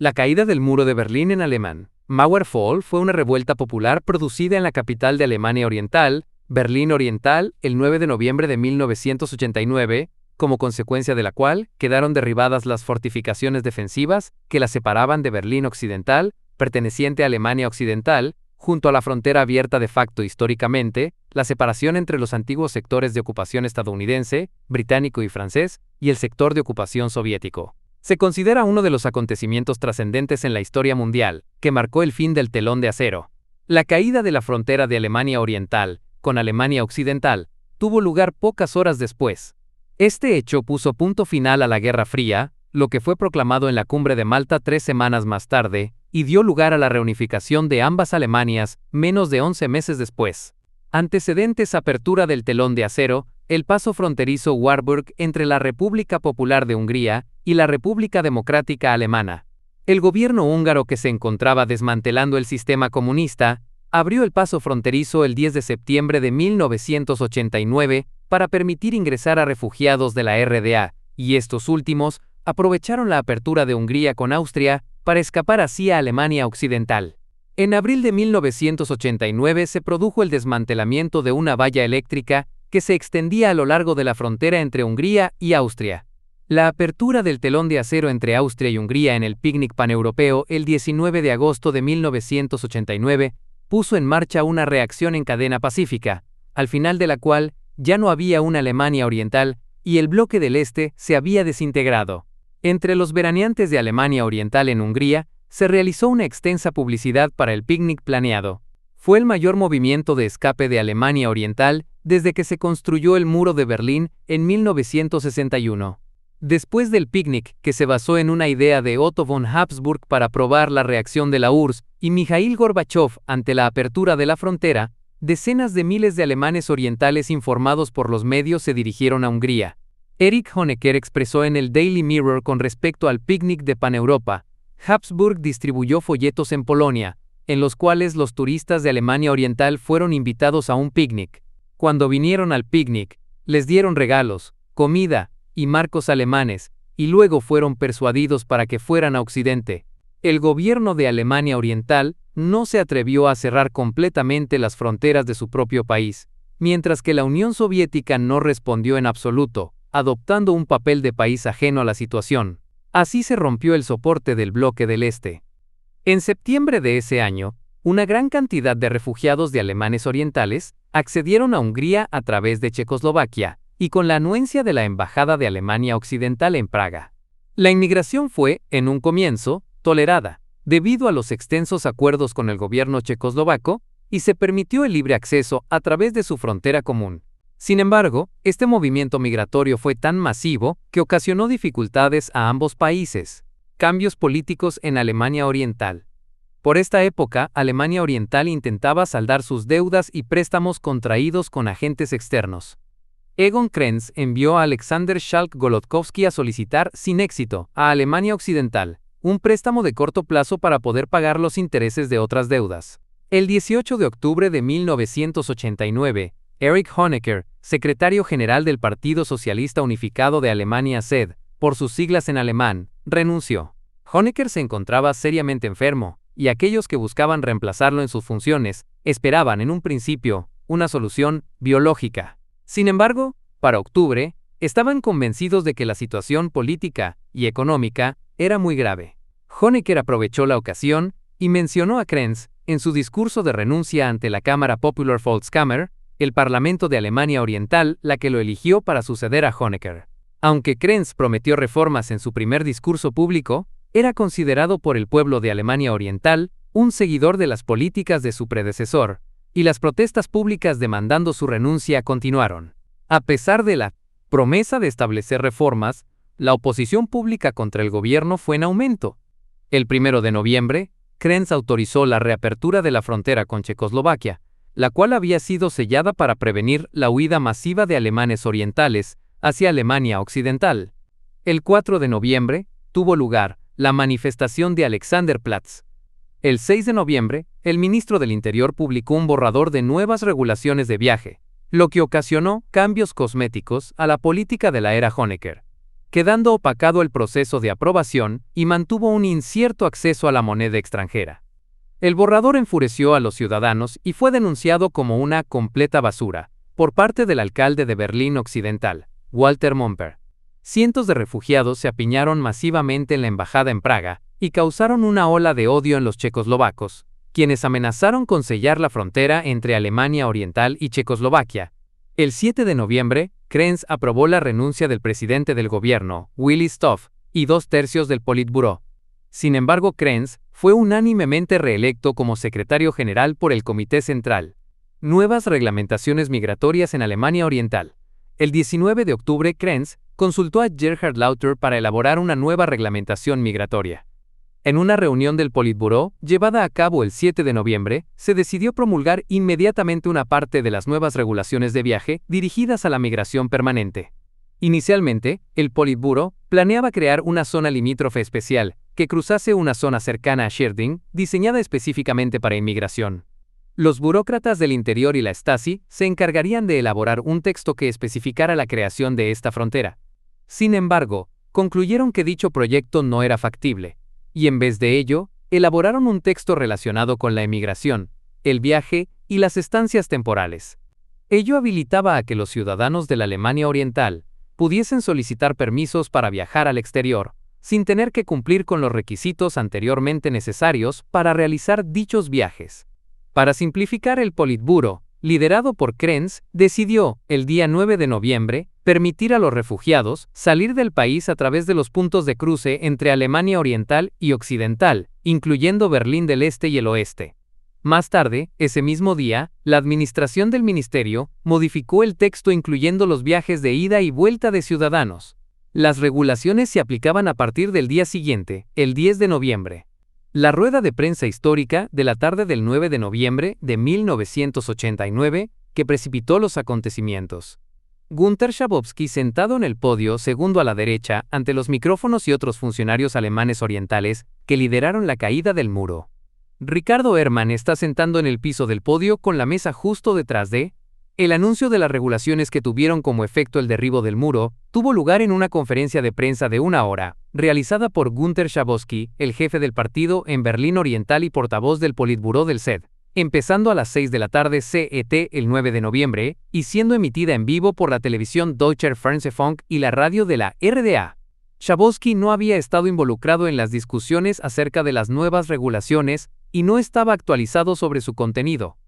La caída del muro de Berlín en alemán, Mauerfall, fue una revuelta popular producida en la capital de Alemania Oriental, Berlín Oriental, el 9 de noviembre de 1989, como consecuencia de la cual quedaron derribadas las fortificaciones defensivas que la separaban de Berlín Occidental, perteneciente a Alemania Occidental, junto a la frontera abierta de facto históricamente, la separación entre los antiguos sectores de ocupación estadounidense, británico y francés, y el sector de ocupación soviético. Se considera uno de los acontecimientos trascendentes en la historia mundial, que marcó el fin del telón de acero. La caída de la frontera de Alemania Oriental con Alemania Occidental tuvo lugar pocas horas después. Este hecho puso punto final a la Guerra Fría, lo que fue proclamado en la Cumbre de Malta 3 semanas más tarde, y dio lugar a la reunificación de ambas Alemanias menos de 11 meses después. Antecedentes: apertura del telón de acero, el paso fronterizo Warburg entre la República Popular de Hungría y la República Democrática Alemana. El gobierno húngaro, que se encontraba desmantelando el sistema comunista, abrió el paso fronterizo el 10 de septiembre de 1989 para permitir ingresar a refugiados de la RDA, y estos últimos aprovecharon la apertura de Hungría con Austria para escapar así a Alemania Occidental. En abril de 1989 se produjo el desmantelamiento de una valla eléctrica que se extendía a lo largo de la frontera entre Hungría y Austria. La apertura del telón de acero entre Austria y Hungría en el picnic paneuropeo el 19 de agosto de 1989 puso en marcha una reacción en cadena pacífica, al final de la cual ya no había una Alemania Oriental y el bloque del Este se había desintegrado. Entre los veraneantes de Alemania Oriental en Hungría, se realizó una extensa publicidad para el picnic planeado. Fue el mayor movimiento de escape de Alemania Oriental desde que se construyó el muro de Berlín en 1961. Después del picnic, que se basó en una idea de Otto von Habsburg para probar la reacción de la URSS y Mikhail Gorbachev ante la apertura de la frontera, decenas de miles de alemanes orientales informados por los medios se dirigieron a Hungría. Erich Honecker expresó en el Daily Mirror con respecto al picnic de Paneuropa: Habsburg distribuyó folletos en Polonia, en los cuales los turistas de Alemania Oriental fueron invitados a un picnic. Cuando vinieron al picnic, les dieron regalos, comida y marcos alemanes, y luego fueron persuadidos para que fueran a Occidente. El gobierno de Alemania Oriental no se atrevió a cerrar completamente las fronteras de su propio país, mientras que la Unión Soviética no respondió en absoluto, adoptando un papel de país ajeno a la situación. Así se rompió el soporte del bloque del Este. En septiembre de ese año, una gran cantidad de refugiados de alemanes orientales accedieron a Hungría a través de Checoslovaquia, y con la anuencia de la Embajada de Alemania Occidental en Praga. La inmigración fue, en un comienzo, tolerada, debido a los extensos acuerdos con el gobierno checoslovaco, y se permitió el libre acceso a través de su frontera común. Sin embargo, este movimiento migratorio fue tan masivo que ocasionó dificultades a ambos países. Cambios políticos en Alemania Oriental. Por esta época, Alemania Oriental intentaba saldar sus deudas y préstamos contraídos con agentes externos. Egon Krenz envió a Alexander Schalk-Golodkowski a solicitar, sin éxito, a Alemania Occidental un préstamo de corto plazo para poder pagar los intereses de otras deudas. El 18 de octubre de 1989, Erich Honecker, secretario general del Partido Socialista Unificado de Alemania SED, por sus siglas en alemán, renunció. Honecker se encontraba seriamente enfermo, y aquellos que buscaban reemplazarlo en sus funciones esperaban en un principio una solución biológica. Sin embargo, para octubre, estaban convencidos de que la situación política y económica era muy grave. Honecker aprovechó la ocasión y mencionó a Krenz en su discurso de renuncia ante la Cámara Popular Volkskammer, el Parlamento de Alemania Oriental, la que lo eligió para suceder a Honecker. Aunque Krenz prometió reformas en su primer discurso público, era considerado por el pueblo de Alemania Oriental un seguidor de las políticas de su predecesor, y las protestas públicas demandando su renuncia continuaron. A pesar de la promesa de establecer reformas, la oposición pública contra el gobierno fue en aumento. El 1 de noviembre, Krenz autorizó la reapertura de la frontera con Checoslovaquia, la cual había sido sellada para prevenir la huida masiva de alemanes orientales hacia Alemania Occidental. El 4 de noviembre, tuvo lugar la manifestación de Alexanderplatz. El 6 de noviembre, el ministro del Interior publicó un borrador de nuevas regulaciones de viaje, lo que ocasionó cambios cosméticos a la política de la era Honecker. quedando opacado el proceso de aprobación y mantuvo un incierto acceso a la moneda extranjera. El borrador enfureció a los ciudadanos y fue denunciado como una completa basura por parte del alcalde de Berlín Occidental, Walter Momper. Cientos de refugiados se apiñaron masivamente en la embajada en Praga y causaron una ola de odio en los checoslovacos, quienes amenazaron con sellar la frontera entre Alemania Oriental y Checoslovaquia. El 7 de noviembre, Krenz aprobó la renuncia del presidente del gobierno, Willy Stoph, y 2/3 del Politburó. Sin embargo, Krenz fue unánimemente reelecto como secretario general por el Comité Central. Nuevas reglamentaciones migratorias en Alemania Oriental. El 19 de octubre, Krenz consultó a Gerhard Lauter para elaborar una nueva reglamentación migratoria. En una reunión del Politburó, llevada a cabo el 7 de noviembre, se decidió promulgar inmediatamente una parte de las nuevas regulaciones de viaje dirigidas a la migración permanente. Inicialmente, el Politburó planeaba crear una zona limítrofe especial, que cruzase una zona cercana a Schärding, diseñada específicamente para inmigración. Los burócratas del interior y la Stasi se encargarían de elaborar un texto que especificara la creación de esta frontera. Sin embargo, concluyeron que dicho proyecto no era factible, y en vez de ello, elaboraron un texto relacionado con la emigración, el viaje y las estancias temporales. Ello habilitaba a que los ciudadanos de la Alemania Oriental pudiesen solicitar permisos para viajar al exterior, sin tener que cumplir con los requisitos anteriormente necesarios para realizar dichos viajes. Para simplificar, el Politburó, liderado por Krenz, decidió, el día 9 de noviembre, permitir a los refugiados salir del país a través de los puntos de cruce entre Alemania Oriental y Occidental, incluyendo Berlín del Este y el Oeste. Más tarde, ese mismo día, la administración del ministerio modificó el texto incluyendo los viajes de ida y vuelta de ciudadanos. Las regulaciones se aplicaban a partir del día siguiente, el 10 de noviembre. La rueda de prensa histórica de la tarde del 9 de noviembre de 1989, que precipitó los acontecimientos. Günter Schabowski, sentado en el podio segundo a la derecha ante los micrófonos y otros funcionarios alemanes orientales que lideraron la caída del muro. Ricardo Herrmann está sentado en el piso del podio con la mesa justo detrás de. El anuncio de las regulaciones que tuvieron como efecto el derribo del muro tuvo lugar en una conferencia de prensa de 1 hora, realizada por Günter Schabowski, el jefe del partido en Berlín Oriental y portavoz del Politburó del SED, empezando a las 6 de la tarde CET el 9 de noviembre y siendo emitida en vivo por la televisión Deutscher Fernsehfunk y la radio de la RDA. Schabowski no había estado involucrado en las discusiones acerca de las nuevas regulaciones y no estaba actualizado sobre su contenido.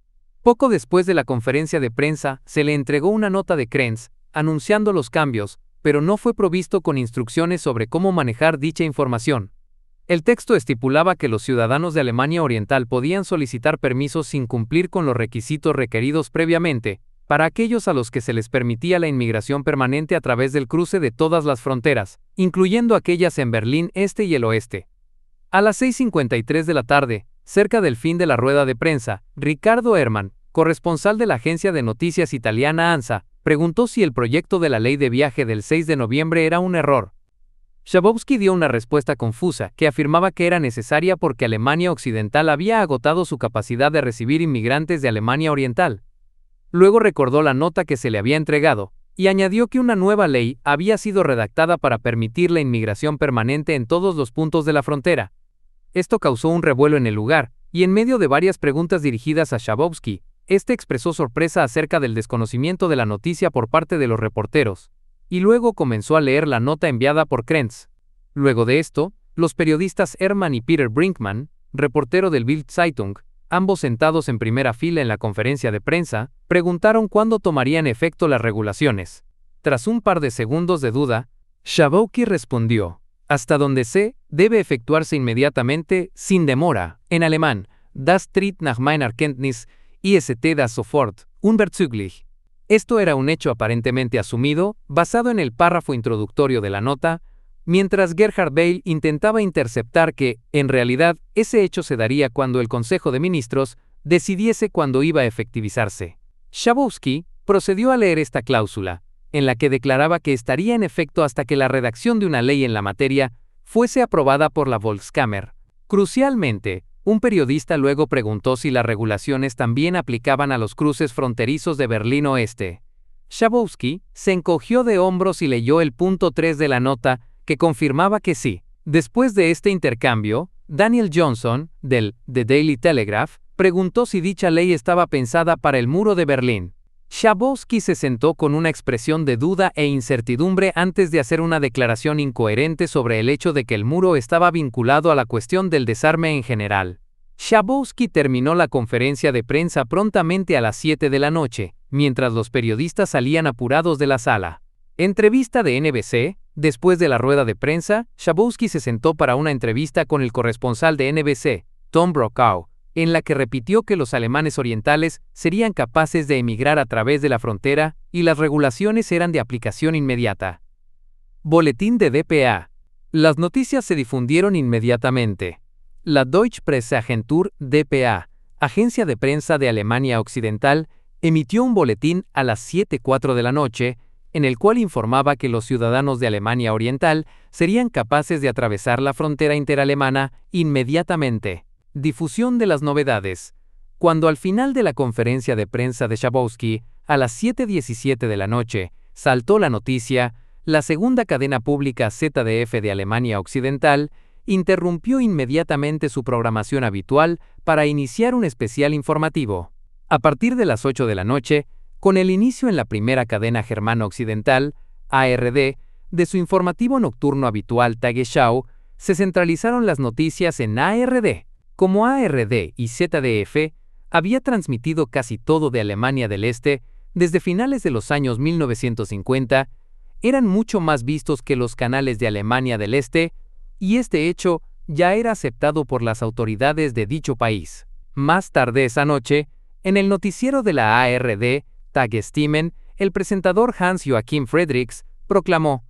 Poco después de la conferencia de prensa, se le entregó una nota de Krenz, anunciando los cambios, pero no fue provisto con instrucciones sobre cómo manejar dicha información. El texto estipulaba que los ciudadanos de Alemania Oriental podían solicitar permisos sin cumplir con los requisitos requeridos previamente, para aquellos a los que se les permitía la inmigración permanente a través del cruce de todas las fronteras, incluyendo aquellas en Berlín Este y el Oeste. A las 6:53 de la tarde, cerca del fin de la rueda de prensa, Ricardo Herrmann, corresponsal de la agencia de noticias italiana ANSA, preguntó si el proyecto de la ley de viaje del 6 de noviembre era un error. Schabowski dio una respuesta confusa, que afirmaba que era necesaria porque Alemania Occidental había agotado su capacidad de recibir inmigrantes de Alemania Oriental. Luego recordó la nota que se le había entregado, y añadió que una nueva ley había sido redactada para permitir la inmigración permanente en todos los puntos de la frontera. Esto causó un revuelo en el lugar, y en medio de varias preguntas dirigidas a Schabowski, este expresó sorpresa acerca del desconocimiento de la noticia por parte de los reporteros, y luego comenzó a leer la nota enviada por Krenz. Luego de esto, los periodistas Herrmann y Peter Brinkmann, reportero del Bild Zeitung, ambos sentados en primera fila en la conferencia de prensa, preguntaron cuándo tomarían efecto las regulaciones. Tras un par de segundos de duda, Schabowski respondió: hasta donde sé, debe efectuarse inmediatamente, sin demora, en alemán, Das tritt nach meiner Kenntnis, ist das sofort, unverzüglich. Esto era un hecho aparentemente asumido, basado en el párrafo introductorio de la nota, mientras Gerhard Bale intentaba interceptar que, en realidad, ese hecho se daría cuando el Consejo de Ministros decidiese cuándo iba a efectivizarse. Schabowski procedió a leer esta cláusula, en la que declaraba que estaría en efecto hasta que la redacción de una ley en la materia fuese aprobada por la Volkskammer. Crucialmente, un periodista luego preguntó si las regulaciones también aplicaban a los cruces fronterizos de Berlín Oeste. Schabowski se encogió de hombros y leyó el punto 3 de la nota, que confirmaba que sí. Después de este intercambio, Daniel Johnson, del The Daily Telegraph, preguntó si dicha ley estaba pensada para el muro de Berlín. Schabowski se sentó con una expresión de duda e incertidumbre antes de hacer una declaración incoherente sobre el hecho de que el muro estaba vinculado a la cuestión del desarme en general. Schabowski terminó la conferencia de prensa prontamente a las 7 de la noche, mientras los periodistas salían apurados de la sala. Entrevista de NBC. Después de la rueda de prensa, Schabowski se sentó para una entrevista con el corresponsal de NBC, Tom Brokaw, en la que repitió que los alemanes orientales serían capaces de emigrar a través de la frontera y las regulaciones eran de aplicación inmediata. Boletín de dpa. Las noticias se difundieron inmediatamente. La Deutsche Presseagentur dpa, agencia de prensa de Alemania Occidental, emitió un boletín a las 7:04 de la noche, en el cual informaba que los ciudadanos de Alemania Oriental serían capaces de atravesar la frontera interalemana inmediatamente. Difusión de las novedades. Cuando al final de la conferencia de prensa de Schabowski, a las 7:17 de la noche, saltó la noticia, la segunda cadena pública ZDF de Alemania Occidental interrumpió inmediatamente su programación habitual para iniciar un especial informativo. A partir de las 8 de la noche, con el inicio en la primera cadena germano-occidental, ARD, de su informativo nocturno habitual Tagesschau, se centralizaron las noticias en ARD. Como ARD y ZDF había transmitido casi todo de Alemania del Este desde finales de los años 1950, eran mucho más vistos que los canales de Alemania del Este, y este hecho ya era aceptado por las autoridades de dicho país. Más tarde esa noche, en el noticiero de la ARD, Tagesthemen, el presentador Hans-Joachim Friedrichs proclamó: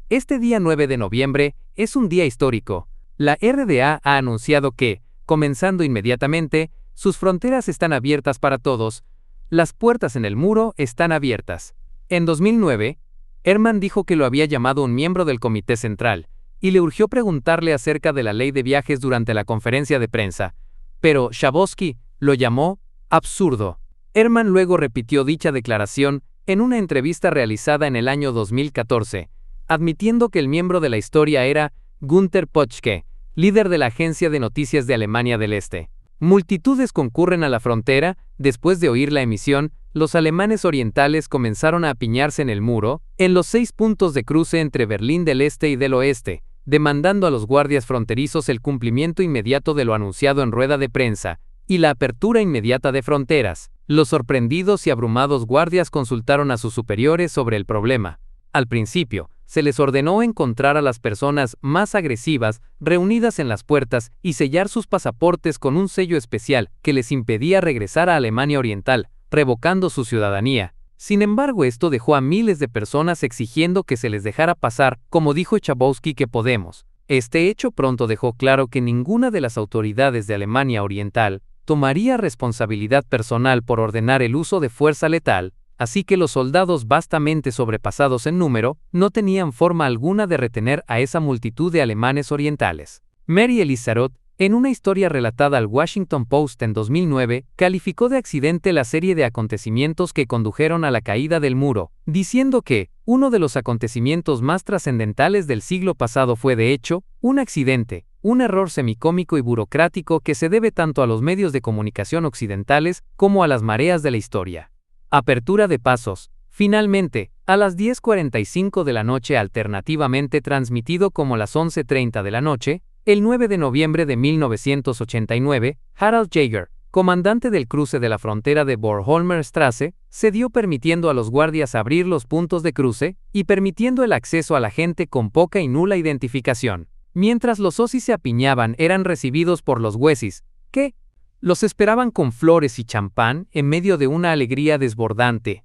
"Este día 9 de noviembre es un día histórico. La RDA ha anunciado que, comenzando inmediatamente, sus fronteras están abiertas para todos. Las puertas en el muro están abiertas". En 2009, Hermann dijo que lo había llamado un miembro del Comité Central y le urgió preguntarle acerca de la ley de viajes durante la conferencia de prensa, pero Schabowski lo llamó absurdo. Hermann luego repitió dicha declaración en una entrevista realizada en el año 2014, admitiendo que el miembro de la historia era Günther Potschke, líder de la agencia de noticias de Alemania del Este. Multitudes concurren a la frontera. Después de oír la emisión, los alemanes orientales comenzaron a apiñarse en el muro, en los 6 puntos de cruce entre Berlín del Este y del Oeste, demandando a los guardias fronterizos el cumplimiento inmediato de lo anunciado en rueda de prensa y la apertura inmediata de fronteras. Los sorprendidos y abrumados guardias consultaron a sus superiores sobre el problema. Al principio, se les ordenó encontrar a las personas más agresivas reunidas en las puertas y sellar sus pasaportes con un sello especial que les impedía regresar a Alemania Oriental, revocando su ciudadanía. Sin embargo, esto dejó a miles de personas exigiendo que se les dejara pasar, como dijo Schabowski que podemos. Este hecho pronto dejó claro que ninguna de las autoridades de Alemania Oriental tomaría responsabilidad personal por ordenar el uso de fuerza letal, así que los soldados vastamente sobrepasados en número no tenían forma alguna de retener a esa multitud de alemanes orientales. Mary Elizarot, en una historia relatada al Washington Post en 2009, calificó de accidente la serie de acontecimientos que condujeron a la caída del muro, diciendo que uno de los acontecimientos más trascendentales del siglo pasado fue de hecho un accidente, un error semicómico y burocrático que se debe tanto a los medios de comunicación occidentales como a las mareas de la historia. Apertura de pasos. Finalmente, a las 10:45 de la noche, alternativamente transmitido como las 11:30 de la noche, el 9 de noviembre de 1989, Harald Jaeger, comandante del cruce de la frontera de Bornholmer Straße, cedió permitiendo a los guardias abrir los puntos de cruce y permitiendo el acceso a la gente con poca y nula identificación. Mientras los osis se apiñaban, eran recibidos por los Wessis, que los esperaban con flores y champán en medio de una alegría desbordante.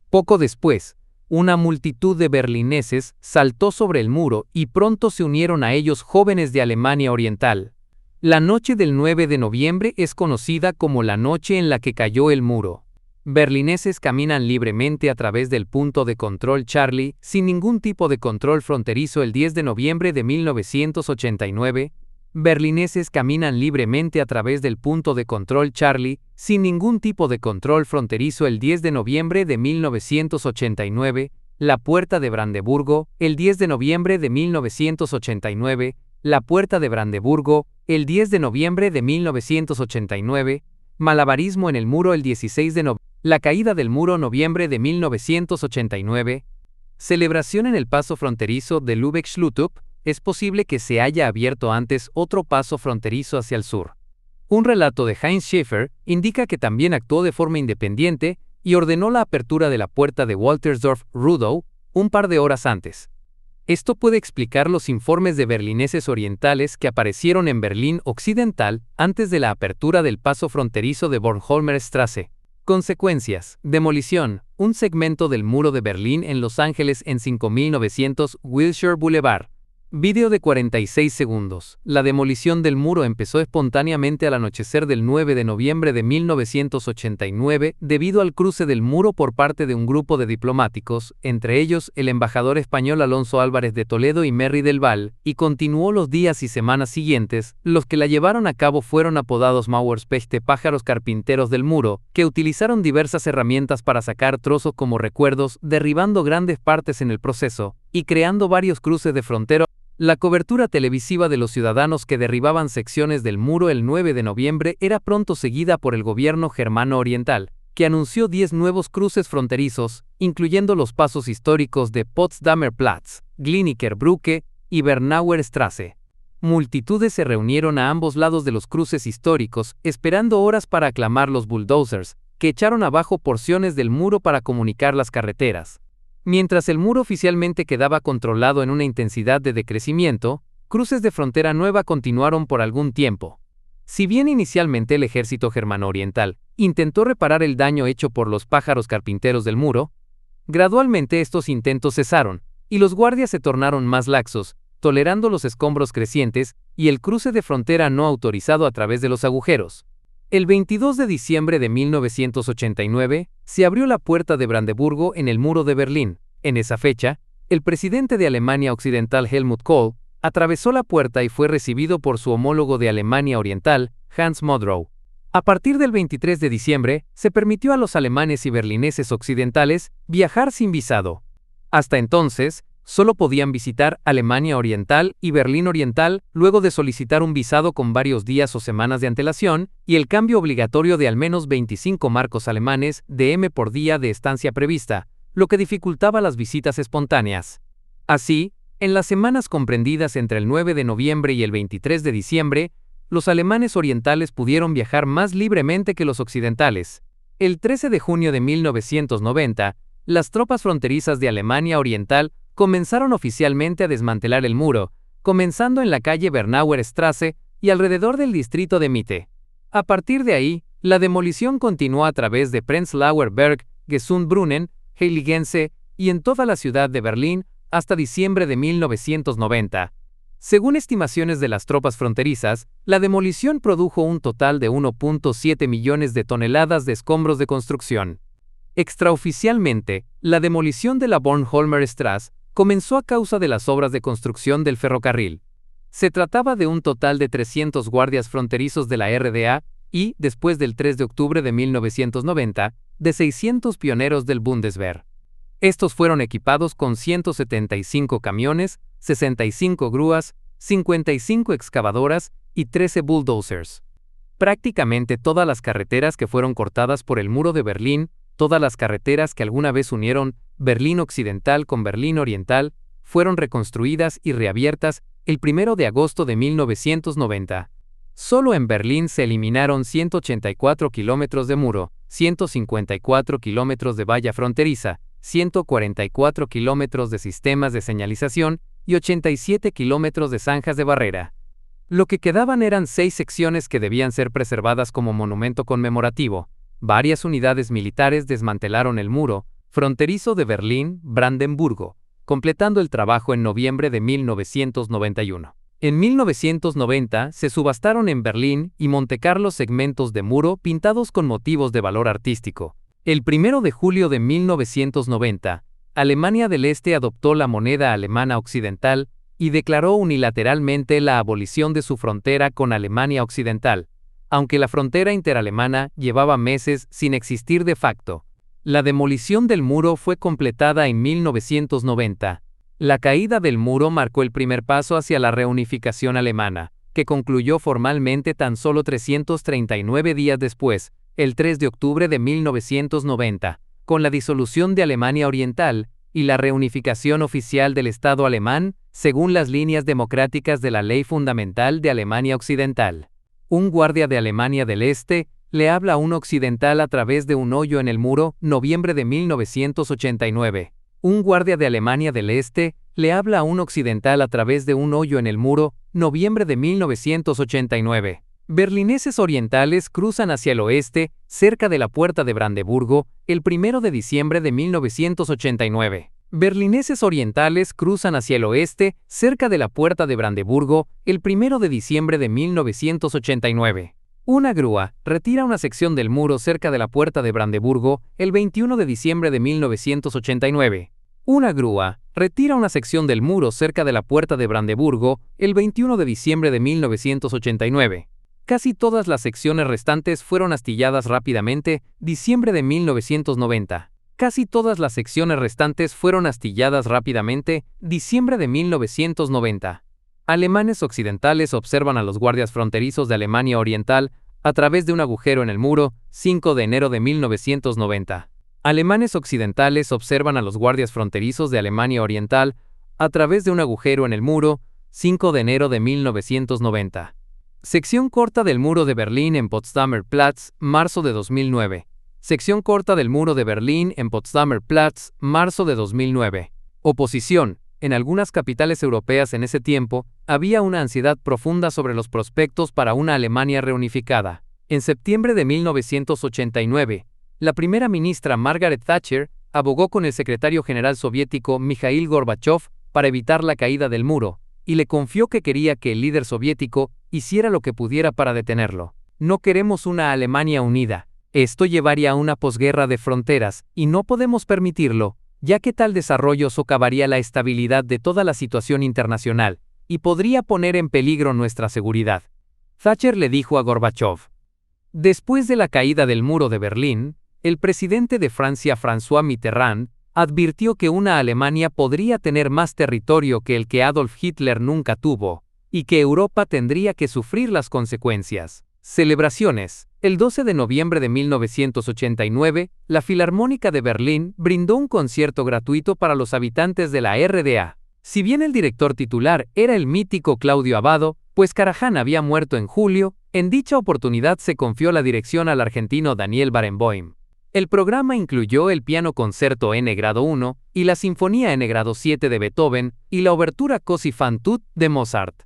Poco después, una multitud de berlineses saltó sobre el muro y pronto se unieron a ellos jóvenes de Alemania Oriental. La noche del 9 de noviembre es conocida como la noche en la que cayó el muro. Berlineses caminan libremente a través del punto de control Charlie sin ningún tipo de control fronterizo el 10 de noviembre de 1989, berlineses caminan libremente a través del punto de control Charlie, sin ningún tipo de control fronterizo el 10 de noviembre de 1989, la Puerta de Brandeburgo, el 10 de noviembre de 1989, la Puerta de Brandeburgo, el 10 de noviembre de 1989, malabarismo en el muro el 16 de noviembre, la caída del muro noviembre de 1989, celebración en el paso fronterizo de Lübeck-Schlüttup, es posible que se haya abierto antes otro paso fronterizo hacia el sur. Un relato de Heinz Schäfer indica que también actuó de forma independiente y ordenó la apertura de la puerta de Waltersdorf-Rudow un par de horas antes. Esto puede explicar los informes de berlineses orientales que aparecieron en Berlín Occidental antes de la apertura del paso fronterizo de Bornholmer Straße. Consecuencias: demolición, un segmento del muro de Berlín en Los Ángeles en 5900 Wilshire Boulevard. Vídeo de 46 segundos. La demolición del muro empezó espontáneamente al anochecer del 9 de noviembre de 1989 debido al cruce del muro por parte de un grupo de diplomáticos, entre ellos el embajador español Alonso Álvarez de Toledo y Merry del Val, y continuó los días y semanas siguientes. Los que la llevaron a cabo fueron apodados Mauerspechte, pájaros carpinteros del muro, que utilizaron diversas herramientas para sacar trozos como recuerdos, derribando grandes partes en el proceso, y creando varios cruces de frontera. La cobertura televisiva de los ciudadanos que derribaban secciones del muro el 9 de noviembre era pronto seguida por el gobierno germano oriental, que anunció 10 nuevos cruces fronterizos, incluyendo los pasos históricos de Potsdamer Platz, Glienicke Brücke y Bernauer Straße. Multitudes se reunieron a ambos lados de los cruces históricos, esperando horas para aclamar los bulldozers, que echaron abajo porciones del muro para comunicar las carreteras. Mientras el muro oficialmente quedaba controlado en una intensidad de decrecimiento, cruces de frontera nueva continuaron por algún tiempo. Si bien inicialmente el ejército germano-oriental intentó reparar el daño hecho por los pájaros carpinteros del muro, gradualmente estos intentos cesaron, y los guardias se tornaron más laxos, tolerando los escombros crecientes y el cruce de frontera no autorizado a través de los agujeros. El 22 de diciembre de 1989, se abrió la Puerta de Brandeburgo en el Muro de Berlín. En esa fecha, el presidente de Alemania Occidental Helmut Kohl atravesó la puerta y fue recibido por su homólogo de Alemania Oriental, Hans Modrow. A partir del 23 de diciembre, se permitió a los alemanes y berlineses occidentales viajar sin visado. Hasta entonces, solo podían visitar Alemania Oriental y Berlín Oriental luego de solicitar un visado con varios días o semanas de antelación y el cambio obligatorio de al menos 25 marcos alemanes de M por día de estancia prevista, lo que dificultaba las visitas espontáneas. Así, en las semanas comprendidas entre el 9 de noviembre y el 23 de diciembre, los alemanes orientales pudieron viajar más libremente que los occidentales. El 13 de junio de 1990, las tropas fronterizas de Alemania Oriental comenzaron oficialmente a desmantelar el muro, comenzando en la calle Bernauer Straße y alrededor del distrito de Mitte. A partir de ahí, la demolición continuó a través de Prenzlauer Berg, Gesundbrunnen, Heiligense y en toda la ciudad de Berlín hasta diciembre de 1990. Según estimaciones de las tropas fronterizas, la demolición produjo un total de 1.7 millones de toneladas de escombros de construcción. Extraoficialmente, la demolición de la Bornholmer Straße comenzó a causa de las obras de construcción del ferrocarril. Se trataba de un total de 300 guardias fronterizos de la RDA y, después del 3 de octubre de 1990, de 600 pioneros del Bundeswehr. Estos fueron equipados con 175 camiones, 65 grúas, 55 excavadoras y 13 bulldozers. Prácticamente todas las carreteras que fueron cortadas por el muro de Berlín, todas las carreteras que alguna vez unieron Berlín Occidental con Berlín Oriental, fueron reconstruidas y reabiertas el 1 de agosto de 1990. Solo en Berlín se eliminaron 184 kilómetros de muro, 154 kilómetros de valla fronteriza, 144 kilómetros de sistemas de señalización y 87 kilómetros de zanjas de barrera. Lo que quedaban eran 6 secciones que debían ser preservadas como monumento conmemorativo. Varias unidades militares desmantelaron el muro fronterizo de Berlín-Brandenburgo, completando el trabajo en noviembre de 1991. En 1990 se subastaron en Berlín y Montecarlo segmentos de muro pintados con motivos de valor artístico. El 1 de julio de 1990, Alemania del Este adoptó la moneda alemana occidental, y declaró unilateralmente la abolición de su frontera con Alemania Occidental, aunque la frontera interalemana llevaba meses sin existir de facto. La demolición del muro fue completada en 1990. La caída del muro marcó el primer paso hacia la reunificación alemana, que concluyó formalmente tan solo 339 días después, el 3 de octubre de 1990, con la disolución de Alemania Oriental y la reunificación oficial del Estado alemán, según las líneas democráticas de la Ley Fundamental de Alemania Occidental. Un guardia de Alemania del Este le habla a un occidental a través de un hoyo en el muro, noviembre de 1989. Un guardia de Alemania del Este le habla a un occidental a través de un hoyo en el muro, noviembre de 1989. Berlineses orientales cruzan hacia el oeste, cerca de la Puerta de Brandeburgo, el 1 de diciembre de 1989. Berlineses orientales cruzan hacia el oeste, cerca de la Puerta de Brandeburgo, el 1 de diciembre de 1989. Una grúa retira una sección del muro cerca de la Puerta de Brandeburgo, el 21 de diciembre de 1989. Una grúa retira una sección del muro cerca de la Puerta de Brandeburgo, el 21 de diciembre de 1989. Casi todas las secciones restantes fueron astilladas rápidamente, diciembre de 1990. Casi todas las secciones restantes fueron astilladas rápidamente, diciembre de 1990. Alemanes occidentales observan a los guardias fronterizos de Alemania Oriental a través de un agujero en el muro, 5 de enero de 1990. Alemanes occidentales observan a los guardias fronterizos de Alemania Oriental a través de un agujero en el muro, 5 de enero de 1990. Sección corta del muro de Berlín en Potsdamer Platz, marzo de 2009. Sección corta del muro de Berlín en Potsdamer Platz, marzo de 2009. Oposición. En algunas capitales europeas en ese tiempo, había una ansiedad profunda sobre los prospectos para una Alemania reunificada. En septiembre de 1989, la primera ministra Margaret Thatcher abogó con el secretario general soviético Mikhail Gorbachev para evitar la caída del muro, y le confió que quería que el líder soviético hiciera lo que pudiera para detenerlo. No queremos una Alemania unida. Esto llevaría a una posguerra de fronteras, y no podemos permitirlo, ya que tal desarrollo socavaría la estabilidad de toda la situación internacional, y podría poner en peligro nuestra seguridad. Thatcher le dijo a Gorbachev. Después de la caída del muro de Berlín, el presidente de Francia François Mitterrand advirtió que una Alemania podría tener más territorio que el que Adolf Hitler nunca tuvo, y que Europa tendría que sufrir las consecuencias. Celebraciones. El 12 de noviembre de 1989, la Filarmónica de Berlín brindó un concierto gratuito para los habitantes de la RDA. Si bien el director titular era el mítico Claudio Abbado, pues Karajan había muerto en julio, en dicha oportunidad se confió la dirección al argentino Daniel Barenboim. El programa incluyó el piano concerto N grado 1 y la sinfonía N grado 7 de Beethoven y la obertura Così fan tutte de Mozart.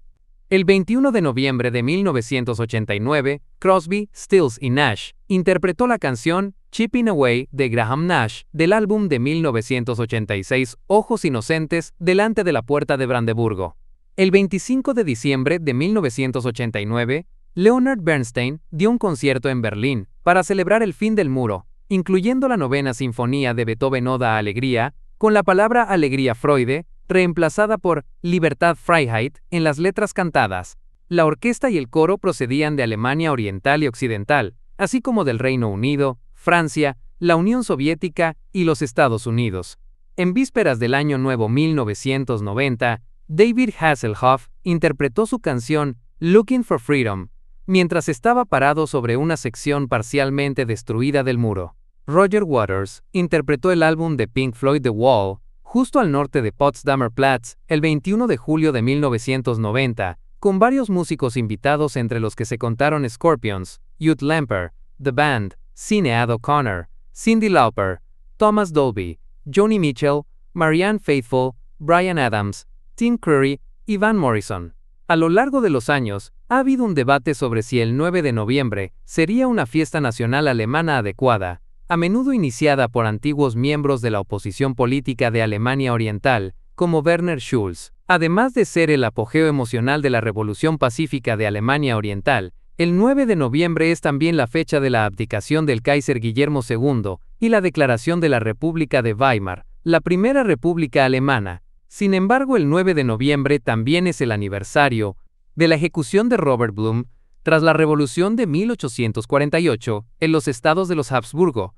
El 21 de noviembre de 1989, Crosby, Stills y Nash interpretó la canción Chipping Away de Graham Nash del álbum de 1986 Ojos Inocentes delante de la Puerta de Brandeburgo. El 25 de diciembre de 1989, Leonard Bernstein dio un concierto en Berlín para celebrar el fin del muro, incluyendo la novena sinfonía de Beethoven Oda a Alegría, con la palabra Alegría Freude, reemplazada por Libertad Freiheit en las letras cantadas. La orquesta y el coro procedían de Alemania Oriental y Occidental, así como del Reino Unido, Francia, la Unión Soviética y los Estados Unidos. En vísperas del Año Nuevo 1990, David Hasselhoff interpretó su canción Looking for Freedom, mientras estaba parado sobre una sección parcialmente destruida del muro. Roger Waters interpretó el álbum de Pink Floyd The Wall, justo al norte de Potsdamer Platz, el 21 de julio de 1990, con varios músicos invitados entre los que se contaron Scorpions, Youth Lamper, The Band, Sinéad O'Connor, Cyndi Lauper, Thomas Dolby, Joni Mitchell, Marianne Faithfull, Bryan Adams, Tim Curry y Van Morrison. A lo largo de los años, ha habido un debate sobre si el 9 de noviembre sería una fiesta nacional alemana adecuada, a menudo iniciada por antiguos miembros de la oposición política de Alemania Oriental, como Werner Schulz. Además de ser el apogeo emocional de la Revolución Pacífica de Alemania Oriental, el 9 de noviembre es también la fecha de la abdicación del Kaiser Guillermo II y la declaración de la República de Weimar, la primera república alemana, Sin embargo, el 9 de noviembre también es el aniversario de la ejecución de Robert Blum tras la Revolución de 1848 en los estados de los Habsburgo,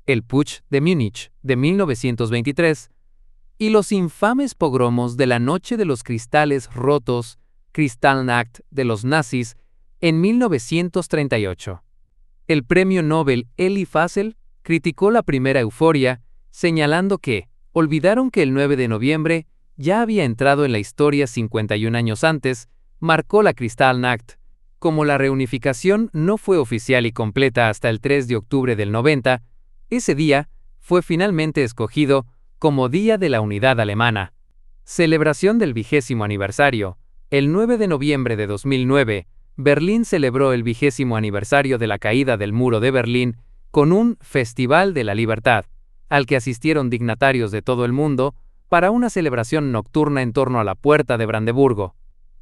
el Putsch de Múnich de 1923 y los infames pogromos de la Noche de los Cristales Rotos, Kristallnacht de los nazis, en 1938. El premio Nobel Elie Wiesel criticó la primera euforia, señalando que olvidaron que el 9 de noviembre ya había entrado en la historia 51 años antes, marcó la Kristallnacht. Como la reunificación no fue oficial y completa hasta el 3 de octubre del 90, ese día fue finalmente escogido como Día de la Unidad Alemana. Celebración del 20º aniversario. El 9 de noviembre de 2009, Berlín celebró el 20º aniversario de la caída del Muro de Berlín con un Festival de la Libertad, al que asistieron dignatarios de todo el mundo para una celebración nocturna en torno a la Puerta de Brandeburgo.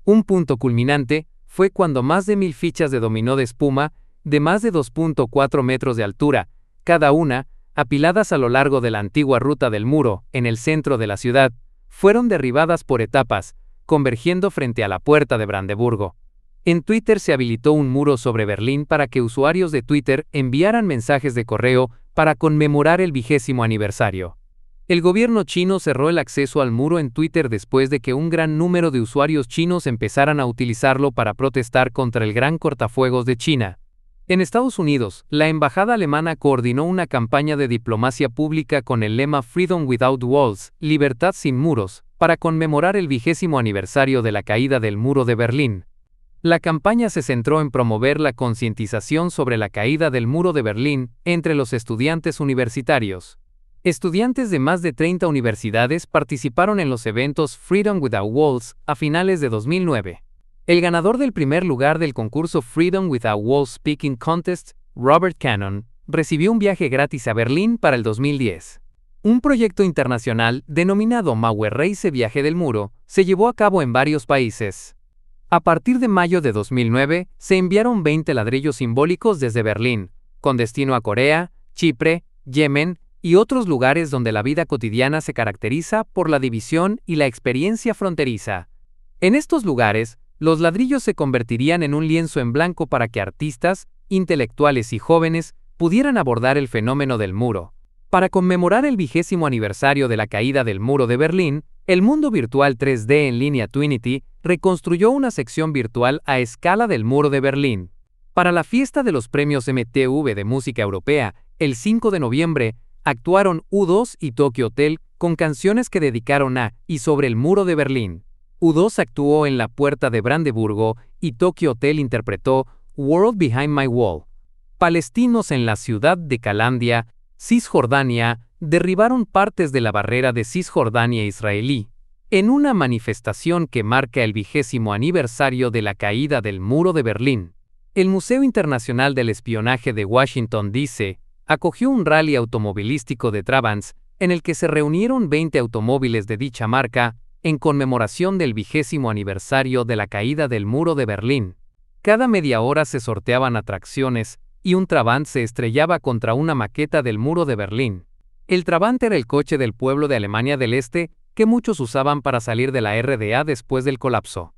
Un punto culminante fue cuando más de 1000 fichas de dominó de espuma, de más de 2.4 metros de altura, cada una, apiladas a lo largo de la antigua ruta del muro, en el centro de la ciudad, fueron derribadas por etapas, convergiendo frente a la Puerta de Brandeburgo. En Twitter se habilitó un muro sobre Berlín para que usuarios de Twitter enviaran mensajes de correo para conmemorar el 20º aniversario. El gobierno chino cerró el acceso al muro en Twitter después de que un gran número de usuarios chinos empezaran a utilizarlo para protestar contra el gran cortafuegos de China. En Estados Unidos, la embajada alemana coordinó una campaña de diplomacia pública con el lema Freedom Without Walls, Libertad sin muros, para conmemorar el 20º aniversario de la caída del muro de Berlín. La campaña se centró en promover la concientización sobre la caída del muro de Berlín entre los estudiantes universitarios. Estudiantes de más de 30 universidades participaron en los eventos Freedom Without Walls a finales de 2009. El ganador del primer lugar del concurso Freedom Without Walls Speaking Contest, Robert Cannon, recibió un viaje gratis a Berlín para el 2010. Un proyecto internacional denominado Mauer Reise Viaje del Muro se llevó a cabo en varios países. A partir de mayo de 2009, se enviaron 20 ladrillos simbólicos desde Berlín, con destino a Corea, Chipre, Yemen y otros lugares donde la vida cotidiana se caracteriza por la división y la experiencia fronteriza. En estos lugares, los ladrillos se convertirían en un lienzo en blanco para que artistas, intelectuales y jóvenes pudieran abordar el fenómeno del muro. Para conmemorar el 20º aniversario de la caída del muro de Berlín, el mundo virtual 3D en línea Twinity reconstruyó una sección virtual a escala del muro de Berlín. Para la fiesta de los premios MTV de música europea, el 5 de noviembre, actuaron U2 y Tokyo Hotel con canciones que dedicaron a y sobre el muro de Berlín. U2 actuó en la Puerta de Brandeburgo y Tokyo Hotel interpretó World Behind My Wall. Palestinos en la ciudad de Calandia, Cisjordania, derribaron partes de la barrera de Cisjordania israelí, en una manifestación que marca el 20º aniversario de la caída del muro de Berlín. El Museo Internacional del Espionaje de Washington, D.C., acogió un rally automovilístico de Trabants, en el que se reunieron 20 automóviles de dicha marca, en conmemoración del 20º aniversario de la caída del muro de Berlín. Cada media hora se sorteaban atracciones, y un Trabant se estrellaba contra una maqueta del muro de Berlín. El Trabant era el coche del pueblo de Alemania del Este que muchos usaban para salir de la RDA después del colapso.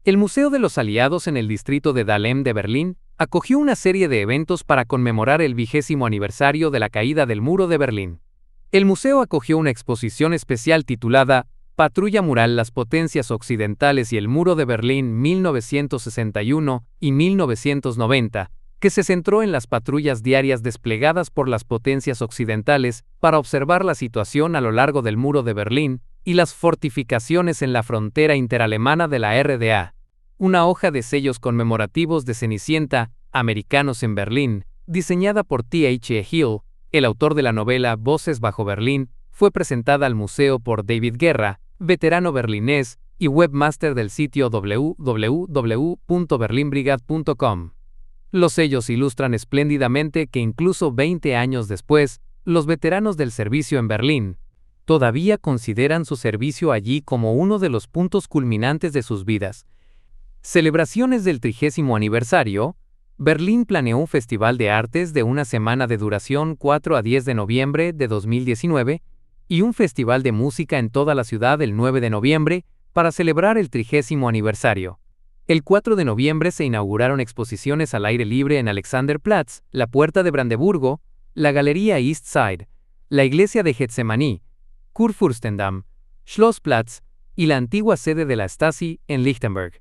El Museo de los Aliados en el distrito de Dahlem de Berlín acogió una serie de eventos para conmemorar el 20º aniversario de la caída del muro de Berlín. El museo acogió una exposición especial titulada Patrulla Mural Las Potencias Occidentales y el Muro de Berlín 1961 y 1990, que se centró en las patrullas diarias desplegadas por las potencias occidentales para observar la situación a lo largo del muro de Berlín y las fortificaciones en la frontera interalemana de la RDA. Una hoja de sellos conmemorativos de Cenicienta, Americanos en Berlín, diseñada por T.H. Hill, el autor de la novela Voces bajo Berlín, fue presentada al museo por David Guerra, veterano berlinés y webmaster del sitio www.berlinbrigade.com. Los sellos ilustran espléndidamente que incluso 20 años después, los veteranos del servicio en Berlín todavía consideran su servicio allí como uno de los puntos culminantes de sus vidas. Celebraciones del 30º aniversario. Berlín planeó un festival de artes de una semana de duración 4 a 10 de noviembre de 2019, y un festival de música en toda la ciudad el 9 de noviembre para celebrar el 30º aniversario. El 4 de noviembre se inauguraron exposiciones al aire libre en Alexanderplatz, la Puerta de Brandeburgo, la Galería East Side, la Iglesia de Getsemaní, Kurfürstendamm, Schlossplatz y la antigua sede de la Stasi en Lichtenberg.